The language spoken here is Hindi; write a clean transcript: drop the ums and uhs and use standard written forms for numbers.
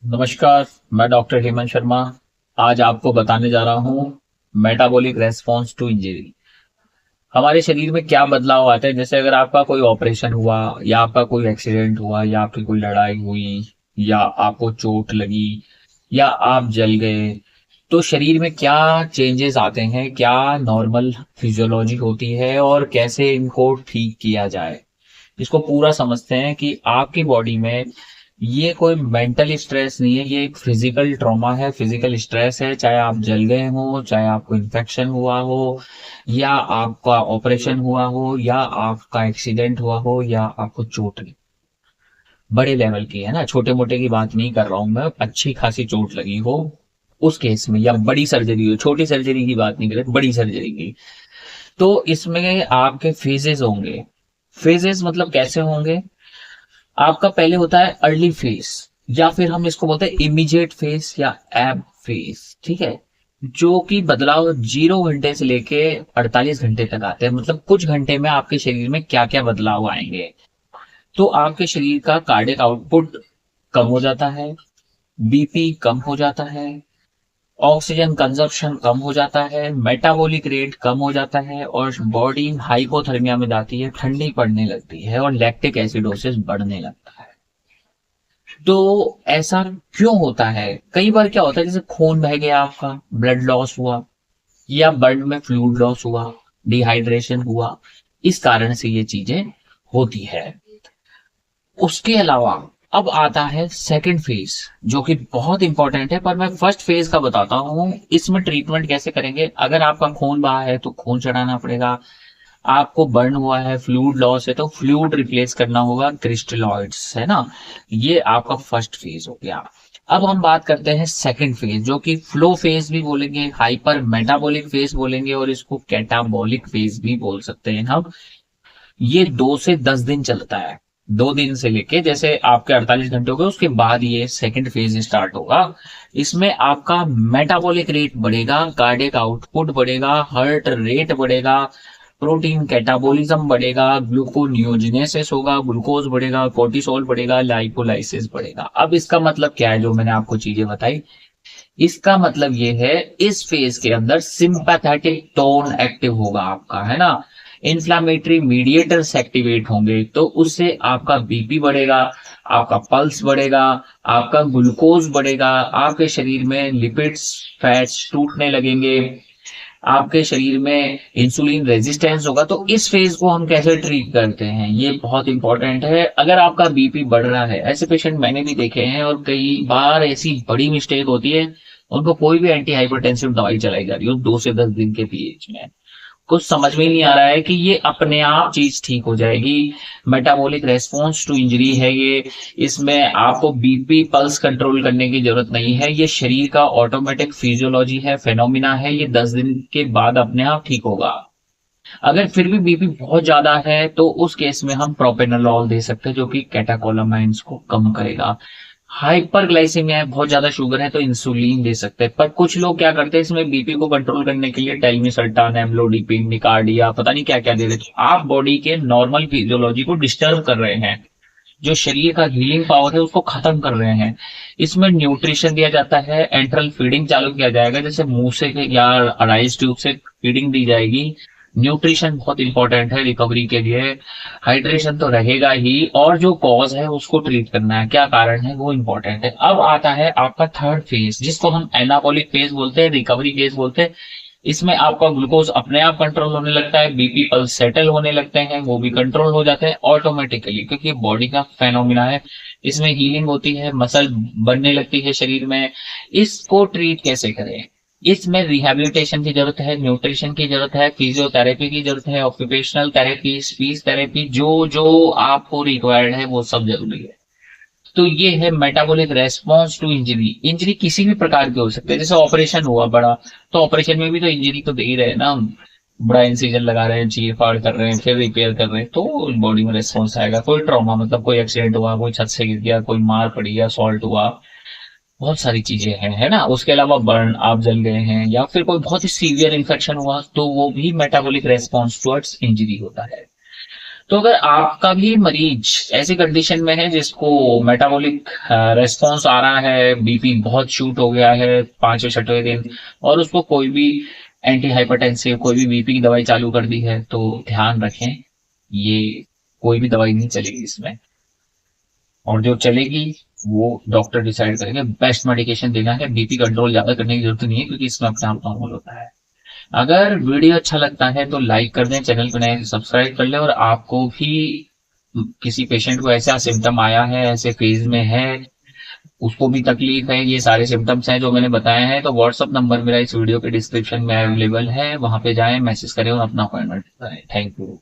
नमस्कार। मैं डॉक्टर हेमंत शर्मा। आज आपको बताने जा रहा हूँ मेटाबॉलिक रेस्पॉन्स टू इंजरी। हमारे शरीर में क्या बदलाव आते हैं, जैसे अगर आपका कोई ऑपरेशन हुआ या आपका कोई एक्सीडेंट हुआ या आपकी कोई लड़ाई हुई या आपको चोट लगी या आप जल गए, तो शरीर में क्या चेंजेस आते हैं, क्या नॉर्मल फिजियोलॉजी होती है और कैसे इनको ठीक किया जाए। इसको पूरा समझते हैं कि आपकी बॉडी में ये कोई मेंटल स्ट्रेस नहीं है, ये एक फिजिकल ट्रॉमा है, फिजिकल स्ट्रेस है। चाहे आप जल गए हो, चाहे आपको इन्फेक्शन हुआ हो, या आपका ऑपरेशन हुआ हो, या आपका एक्सीडेंट हुआ हो, या आपको चोट लगी, बड़े लेवल की है ना, छोटे मोटे की बात नहीं कर रहा हूं मैं, अच्छी खासी चोट लगी हो उस केस में, या बड़ी सर्जरी हो, छोटी सर्जरी की बात नहीं कर रहे, बड़ी सर्जरी की। तो इसमें आपके फेजेस होंगे। फेजेस मतलब कैसे होंगे? आपका पहले होता है अर्ली फेस, या फिर हम इसको बोलते हैं इमीडिएट फेस या एब फेस, ठीक है। जो कि बदलाव 0 घंटे से लेके 48 घंटे तक आते हैं, मतलब कुछ घंटे में आपके शरीर में क्या क्या बदलाव आएंगे। तो आपके शरीर का कार्डियक आउटपुट कम हो जाता है, बीपी कम हो जाता है, ऑक्सीजन कंजप्शन कम हो जाता है, मेटाबॉलिक रेट कम हो जाता है, और बॉडी हाइपोथर्मिया में जाती है, ठंडी पड़ने लगती है, और लैक्टिक एसिडोसिस बढ़ने लगता है। तो ऐसा क्यों होता है? कई बार क्या होता है, जैसे खून बह गया, आपका ब्लड लॉस हुआ, या ब्लड में फ्लूइड लॉस हुआ, डिहाइड्रेशन हुआ, इस कारण से ये चीजें होती है। उसके अलावा अब आता है सेकंड फेज, जो कि बहुत इंपॉर्टेंट है, पर मैं फर्स्ट फेज का बताता हूँ। इसमें ट्रीटमेंट कैसे करेंगे? अगर आपका खून बहा है तो खून चढ़ाना पड़ेगा, आपको बर्न हुआ है, फ्लूइड लॉस है, तो फ्लूइड रिप्लेस करना होगा, क्रिस्टलॉइड्स है ना। ये आपका फर्स्ट फेज हो गया। अब हम बात करते हैं सेकंड फेज, जो कि फ्लो फेज भी बोलेंगे, हाइपर मेटाबॉलिक फेज बोलेंगे, और इसको कैटाबॉलिक फेज भी बोल सकते हैं हम। ये 2 से 10 दिन चलता है। 2 दिन से लेके, जैसे आपके 48 घंटे हो गए, उसके बाद ये सेकंड फेज स्टार्ट होगा। इसमें आपका मेटाबॉलिक रेट बढ़ेगा, कार्डियक आउटपुट बढ़ेगा, हार्ट रेट बढ़ेगा, प्रोटीन कैटाबॉलिज्म बढ़ेगा, ग्लूकोनियोजेनेसिस होगा, ग्लूकोज बढ़ेगा, कोर्टिसोल बढ़ेगा, लाइपोलाइसिस बढ़ेगा। अब इसका मतलब क्या है, जो मैंने आपको चीजें बताई, इसका मतलब ये है, इस फेज के अंदर सिंपैथेटिक टोन एक्टिव होगा आपका, है ना। इन्फ्लामेटरी मीडिएटर्स एक्टिवेट होंगे, तो उससे आपका बीपी बढ़ेगा, आपका पल्स बढ़ेगा, आपका ग्लूकोज बढ़ेगा, आपके शरीर में लिपिड्स, फैट्स टूटने लगेंगे, आपके शरीर में इंसुलिन रेजिस्टेंस होगा। तो इस फेज को हम कैसे ट्रीट करते हैं, ये बहुत इंपॉर्टेंट है। अगर आपका बीपी बढ़ रहा है, ऐसे पेशेंट मैंने भी देखे हैं, और कई बार ऐसी बड़ी मिस्टेक होती है, उनको कोई भी एंटी हाइपरटेंसिव दवाई चलाई जा रही हो 2 से 10 दिन के पीएच में, कुछ समझ में ही नहीं आ रहा है कि ये अपने आप चीज ठीक हो जाएगी। मेटाबॉलिक रेस्पॉन्स टू इंजरी है ये। इसमें आपको बीपी पल्स कंट्रोल करने की जरूरत नहीं है, ये शरीर का ऑटोमेटिक फिजियोलॉजी है, फेनोमिना है, ये 10 दिन के बाद अपने आप ठीक होगा। अगर फिर भी बीपी बहुत ज्यादा है, तो उस केस में हम प्रोपेनोलॉल दे सकते हैं, जो कि कैटाकोलामाइन्स को कम करेगा। हाइपरग्लाइसीमिया है, बहुत ज्यादा शुगर है, तो इंसुलिन दे सकते हैं। पर कुछ लोग क्या करते हैं, इसमें बीपी को कंट्रोल करने के लिए टेलमिसर्टान, एम्लोडिपिन, निकार्डिया, पता नहीं क्या क्या दे रहे हैं। तो आप बॉडी के नॉर्मल फिजियोलॉजी को डिस्टर्ब कर रहे हैं, जो शरीर का हीलिंग पावर है उसको खत्म कर रहे हैं। इसमें न्यूट्रिशन दिया जाता है, एंट्रल फीडिंग चालू किया जाएगा, जैसे मुंह से या राइस ट्यूब से फीडिंग दी जाएगी। न्यूट्रिशन बहुत इंपॉर्टेंट है रिकवरी के लिए। हाइड्रेशन तो रहेगा ही, और जो कॉज है उसको ट्रीट करना है, क्या कारण है वो इंपॉर्टेंट है। अब आता है आपका थर्ड फेज, जिसको हम एनाबॉलिक फेज बोलते हैं, रिकवरी फेज बोलते हैं। इसमें आपका ग्लूकोज अपने आप कंट्रोल होने लगता है, बीपी पल्स सेटल होने लगते हैं, वो भी कंट्रोल हो जाते हैं ऑटोमेटिकली, क्योंकि बॉडी का फेनोमिना है। इसमें हीलिंग होती है, मसल बनने लगती है शरीर में। इसको ट्रीट कैसे करें? इसमें रिहैबिलिटेशन की जरूरत है, न्यूट्रिशन की जरूरत है, फिजियोथेरेपी की जरूरत है, ऑक्यूपेशनल थेरेपी, स्पीच थेरेपी, जो जो आपको रिक्वायर्ड है वो सब जरूरी है। तो ये है metabolic response to injury. Injury किसी भी प्रकार की हो सकती है, जैसे ऑपरेशन हुआ बड़ा, तो ऑपरेशन में भी तो इंजरी तो दे ही रहे हैं ना हम। बड़ा इंसिजन लगा रहे हैं, चीर फाड़ कर रहे हैं, फिर रिपेयर कर रहे हैं, तो बॉडी में रेस्पॉन्स आएगा। कोई ट्रॉमा, मतलब कोई एक्सीडेंट हुआ, कोई छत से गिर गया, कोई मार पड़ी या सॉल्ट हुआ, बहुत सारी चीजें हैं, है ना। उसके अलावा बर्न, आप जल गए हैं, या फिर कोई बहुत ही सीवियर इन्फेक्शन हुआ, तो वो भी मेटाबॉलिक रेस्पॉन्स टुवर्ड्स इंजरी होता है। तो अगर आपका भी मरीज ऐसी कंडीशन में है जिसको मेटाबॉलिक रेस्पॉन्स आ रहा है, बीपी बहुत शूट हो गया है 5वें 6वें दिन, और उसको कोई भी एंटी हाइपरटेंसिव कोई भी बीपी की दवाई चालू कर दी है, तो ध्यान रखें, ये कोई भी दवाई नहीं चलेगी इसमें, और जो चलेगी वो डॉक्टर डिसाइड करेंगे। बेस्ट मेडिकेशन देना है, बीपी कंट्रोल ज्यादा करने की जरूरत नहीं है क्योंकि इसमें अपने आप नॉर्मल होता है। अगर वीडियो अच्छा लगता है तो लाइक कर दें, चैनल को नए सब्सक्राइब कर लें, और आपको भी किसी पेशेंट को ऐसा सिम्टम आया है, ऐसे फेज में है, उसको भी तकलीफ है, ये सारे सिम्टम्स हैं जो मैंने बताए हैं, तो व्हाट्सअप नंबर मेरा इस वीडियो के डिस्क्रिप्शन में अवेलेबल है, वहां पे जाएं, मैसेज करें और अपना अपॉइंटमेंट करें। Thank you.